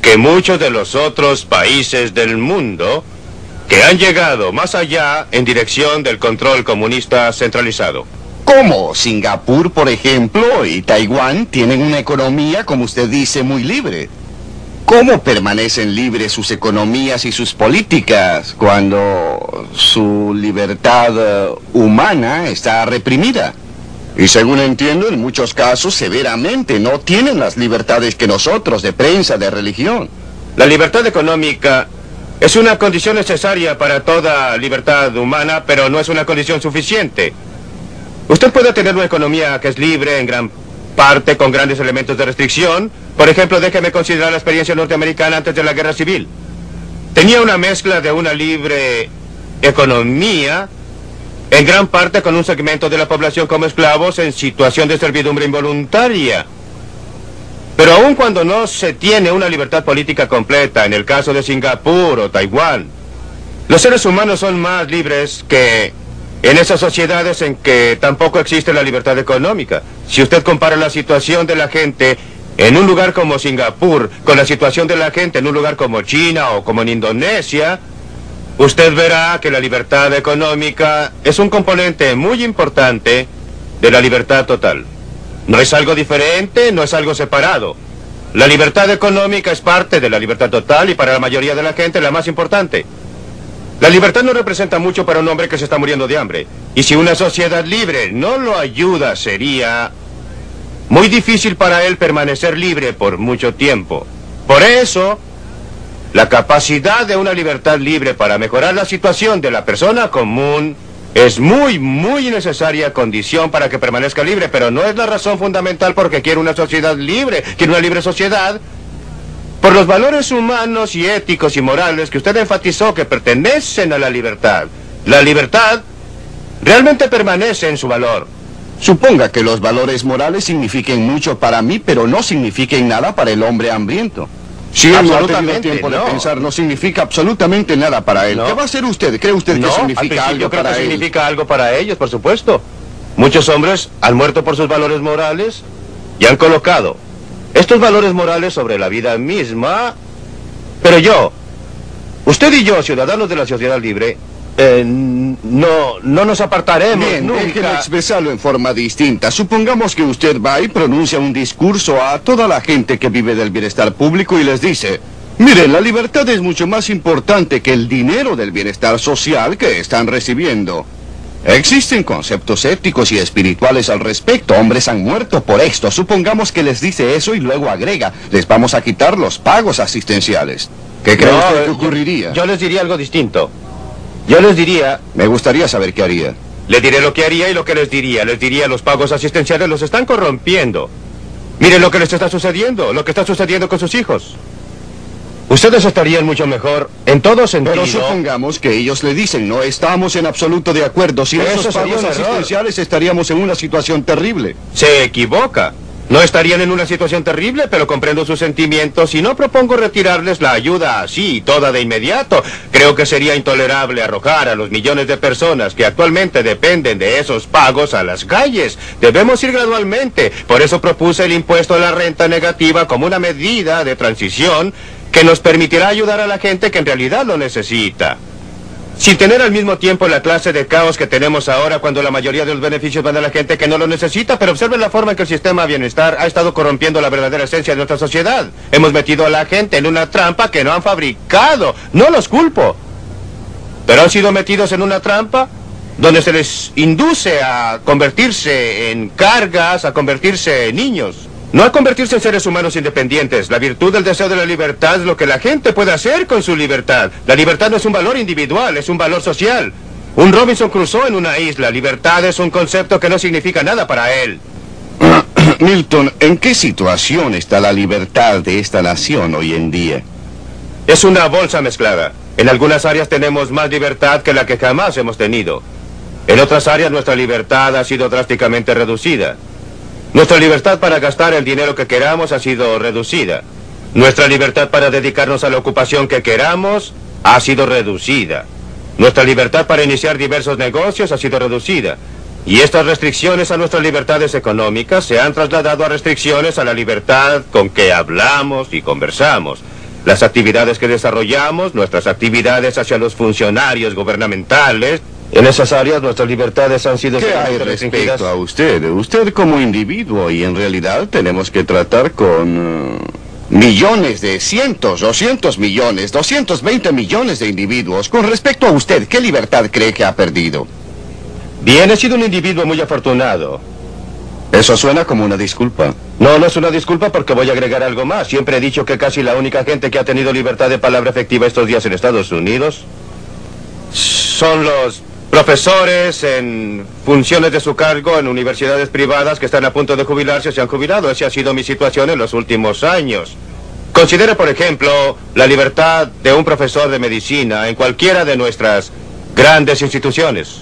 que muchos de los otros países del mundo que han llegado más allá en dirección del control comunista centralizado. ¿Cómo? Singapur, por ejemplo, y Taiwán tienen una economía, como usted dice, muy libre. ¿Cómo permanecen libres sus economías y sus políticas cuando su libertad humana está reprimida? Y según entiendo, en muchos casos, severamente, no tienen las libertades que nosotros, de prensa, de religión. La libertad económica es una condición necesaria para toda libertad humana, pero no es una condición suficiente. Usted puede tener una economía que es libre en gran parte con grandes elementos de restricción. Por ejemplo, déjeme considerar la experiencia norteamericana antes de la Guerra Civil. Tenía una mezcla de una libre economía, en gran parte con un segmento de la población como esclavos en situación de servidumbre involuntaria. Pero aun cuando no se tiene una libertad política completa, en el caso de Singapur o Taiwán, los seres humanos son más libres que en esas sociedades en que tampoco existe la libertad económica. Si usted compara la situación de la gente en un lugar como Singapur con la situación de la gente en un lugar como China o como en Indonesia, usted verá que la libertad económica es un componente muy importante de la libertad total. No es algo diferente, no es algo separado. La libertad económica es parte de la libertad total y para la mayoría de la gente la más importante. La libertad no representa mucho para un hombre que se está muriendo de hambre. Y si una sociedad libre no lo ayuda, sería muy difícil para él permanecer libre por mucho tiempo. Por eso, la capacidad de una libertad libre para mejorar la situación de la persona común es muy necesaria condición para que permanezca libre, pero no es la razón fundamental porque quiere una sociedad libre, quiere una libre sociedad. Por los valores humanos y éticos y morales que usted enfatizó que pertenecen a la libertad. La libertad realmente permanece en su valor. Suponga que los valores morales signifiquen mucho para mí, pero no signifiquen nada para el hombre hambriento. Si él no ha tenido tiempo de pensar, no significa absolutamente nada para él. ¿Qué va a hacer usted? ¿Cree usted que significa algo para él? Yo creo que significa algo para ellos, por supuesto. Muchos hombres han muerto por sus valores morales y han colocado estos valores morales sobre la vida misma. Pero usted y yo, ciudadanos de la sociedad libre, no nos apartaremos. Bien, déjeme expresarlo en forma distinta. Supongamos que usted va y pronuncia un discurso a toda la gente que vive del bienestar público y les dice: miren, la libertad es mucho más importante que el dinero del bienestar social que están recibiendo. Existen conceptos éticos y espirituales al respecto. Hombres han muerto por esto. Supongamos que les dice eso y luego agrega: les vamos a quitar los pagos asistenciales. ¿Qué cree usted que ocurriría? Yo les diría algo distinto. Yo les diría... Me gustaría saber qué haría. Le diré lo que haría y lo que les diría. Les diría, los pagos asistenciales los están corrompiendo. Miren lo que les está sucediendo, lo que está sucediendo con sus hijos. Ustedes estarían mucho mejor en todo sentido. Pero supongamos que ellos le dicen, no estamos en absoluto de acuerdo. Sin esos pagos asistenciales estaríamos en una situación terrible. Se equivoca. No estarían en una situación terrible, pero comprendo sus sentimientos y no propongo retirarles la ayuda así, toda de inmediato. Creo que sería intolerable arrojar a los millones de personas que actualmente dependen de esos pagos a las calles. Debemos ir gradualmente. Por eso propuse el impuesto a la renta negativa como una medida de transición que nos permitirá ayudar a la gente que en realidad lo necesita. Sin tener al mismo tiempo la clase de caos que tenemos ahora cuando la mayoría de los beneficios van a la gente que no lo necesita, pero observen la forma en que el sistema de bienestar ha estado corrompiendo la verdadera esencia de nuestra sociedad. Hemos metido a la gente en una trampa que no han fabricado. No los culpo. Pero han sido metidos en una trampa donde se les induce a convertirse en cargas, a convertirse en niños. No a convertirse en seres humanos independientes. La virtud del deseo de la libertad es lo que la gente puede hacer con su libertad. La libertad no es un valor individual, es un valor social. Un Robinson Crusoe en una isla. Libertad es un concepto que no significa nada para él. Milton, ¿en qué situación está la libertad de esta nación hoy en día? Es una bolsa mezclada. En algunas áreas tenemos más libertad que la que jamás hemos tenido. En otras áreas nuestra libertad ha sido drásticamente reducida. Nuestra libertad para gastar el dinero que queramos ha sido reducida. Nuestra libertad para dedicarnos a la ocupación que queramos ha sido reducida. Nuestra libertad para iniciar diversos negocios ha sido reducida. Y estas restricciones a nuestras libertades económicas se han trasladado a restricciones a la libertad con que hablamos y conversamos. Las actividades que desarrollamos, nuestras actividades hacia los funcionarios gubernamentales... En esas áreas nuestras libertades han sido... ¿Qué hay respecto a usted? Usted como individuo, y en realidad tenemos que tratar con millones de cientos, 200 millones, 220 millones de individuos. Con respecto a usted, ¿qué libertad cree que ha perdido? Bien, he sido un individuo muy afortunado. Eso suena como una disculpa. No, no es una disculpa porque voy a agregar algo más. Siempre he dicho que casi la única gente que ha tenido libertad de palabra efectiva estos días en Estados Unidos son los profesores en funciones de su cargo en universidades privadas que están a punto de jubilarse o se han jubilado. Esa ha sido mi situación en los últimos años. Considere, por ejemplo, la libertad de un profesor de medicina en cualquiera de nuestras grandes instituciones.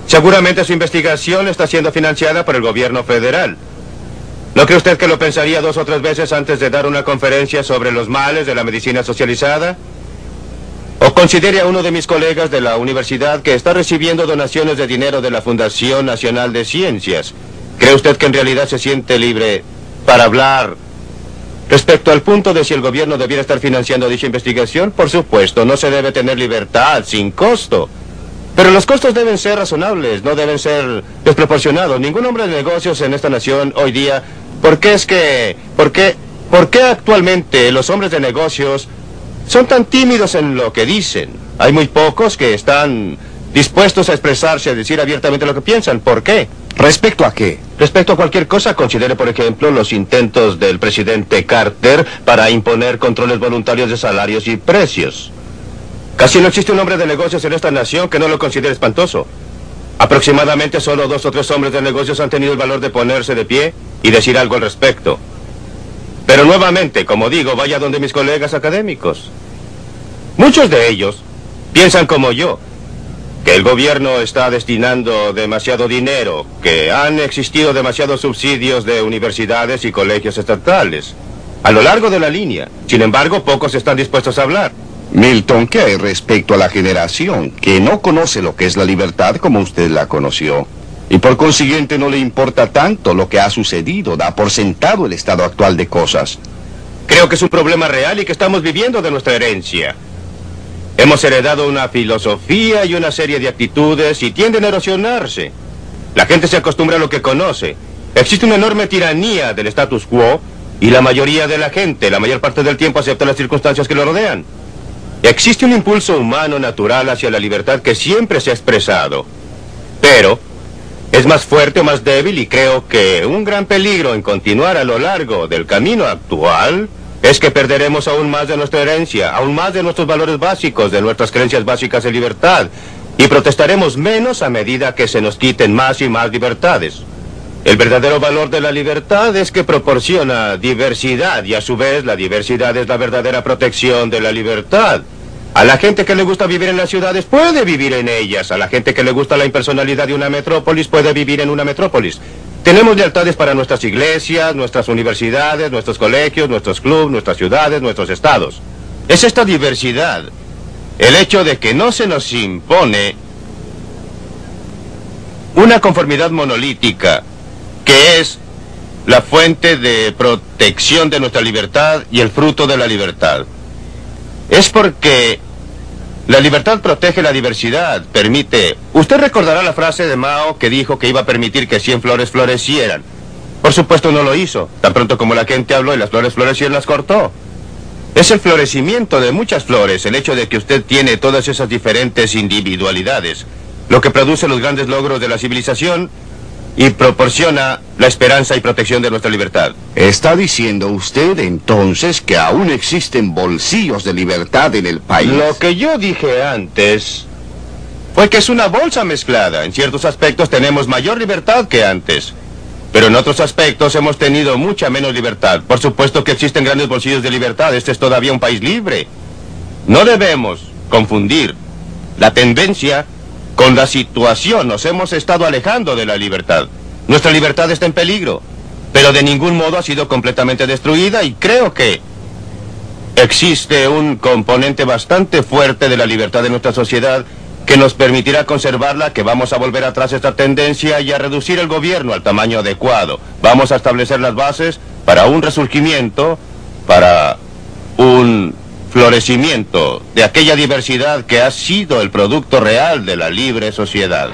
Seguramente su investigación está siendo financiada por el gobierno federal. ¿No cree usted que lo pensaría 2 o 3 veces antes de dar una conferencia sobre los males de la medicina socializada? O considere a uno de mis colegas de la universidad que está recibiendo donaciones de dinero de la Fundación Nacional de Ciencias. ¿Cree usted que en realidad se siente libre para hablar respecto al punto de si el gobierno debiera estar financiando dicha investigación? Por supuesto, no se debe tener libertad sin costo. Pero los costos deben ser razonables, no deben ser desproporcionados. Ningún hombre de negocios en esta nación hoy día... ¿Por qué actualmente los hombres de negocios son tan tímidos en lo que dicen? Hay muy pocos que están dispuestos a expresarse, a decir abiertamente lo que piensan. ¿Por qué? ¿Respecto a qué? Respecto a cualquier cosa, considere, por ejemplo, los intentos del presidente Carter para imponer controles voluntarios de salarios y precios. Casi no existe un hombre de negocios en esta nación que no lo considere espantoso. Aproximadamente solo 2 o 3 hombres de negocios han tenido el valor de ponerse de pie y decir algo al respecto. Pero nuevamente, como digo, vaya donde mis colegas académicos. Muchos de ellos piensan como yo, que el gobierno está destinando demasiado dinero, que han existido demasiados subsidios de universidades y colegios estatales a lo largo de la línea. Sin embargo, pocos están dispuestos a hablar. Milton, ¿qué hay respecto a la generación que no conoce lo que es la libertad como usted la conoció? Y por consiguiente no le importa tanto lo que ha sucedido, da por sentado el estado actual de cosas. Creo que es un problema real y que estamos viviendo de nuestra herencia. Hemos heredado una filosofía y una serie de actitudes y tienden a erosionarse. La gente se acostumbra a lo que conoce. Existe una enorme tiranía del status quo y la mayoría de la gente, la mayor parte del tiempo, acepta las circunstancias que lo rodean. Existe un impulso humano natural hacia la libertad que siempre se ha expresado. Pero es más fuerte o más débil y creo que un gran peligro en continuar a lo largo del camino actual es que perderemos aún más de nuestra herencia, aún más de nuestros valores básicos, de nuestras creencias básicas de libertad, y protestaremos menos a medida que se nos quiten más y más libertades. El verdadero valor de la libertad es que proporciona diversidad, y a su vez la diversidad es la verdadera protección de la libertad. A la gente que le gusta vivir en las ciudades puede vivir en ellas. A la gente que le gusta la impersonalidad de una metrópolis puede vivir en una metrópolis. Tenemos lealtades para nuestras iglesias, nuestras universidades, nuestros colegios, nuestros clubes, nuestras ciudades, nuestros estados. Es esta diversidad, el hecho de que no se nos impone una conformidad monolítica, que es la fuente de protección de nuestra libertad y el fruto de la libertad. Es porque la libertad protege la diversidad, permite... Usted recordará la frase de Mao que dijo que iba a permitir que 100 flores florecieran. Por supuesto no lo hizo. Tan pronto como la gente habló y las flores florecieron, las cortó. Es el florecimiento de muchas flores, el hecho de que usted tiene todas esas diferentes individualidades, lo que produce los grandes logros de la civilización y proporciona la esperanza y protección de nuestra libertad. ¿Está diciendo usted entonces que aún existen bolsillos de libertad en el país? Lo que yo dije antes fue que es una bolsa mezclada. En ciertos aspectos tenemos mayor libertad que antes, pero en otros aspectos hemos tenido mucha menos libertad. Por supuesto que existen grandes bolsillos de libertad. Este es todavía un país libre. No debemos confundir la tendencia con la situación. Nos hemos estado alejando de la libertad. Nuestra libertad está en peligro, pero de ningún modo ha sido completamente destruida, y creo que existe un componente bastante fuerte de la libertad de nuestra sociedad que nos permitirá conservarla, que vamos a volver atrás esta tendencia y a reducir el gobierno al tamaño adecuado. Vamos a establecer las bases para un resurgimiento, para un florecimiento de aquella diversidad que ha sido el producto real de la libre sociedad.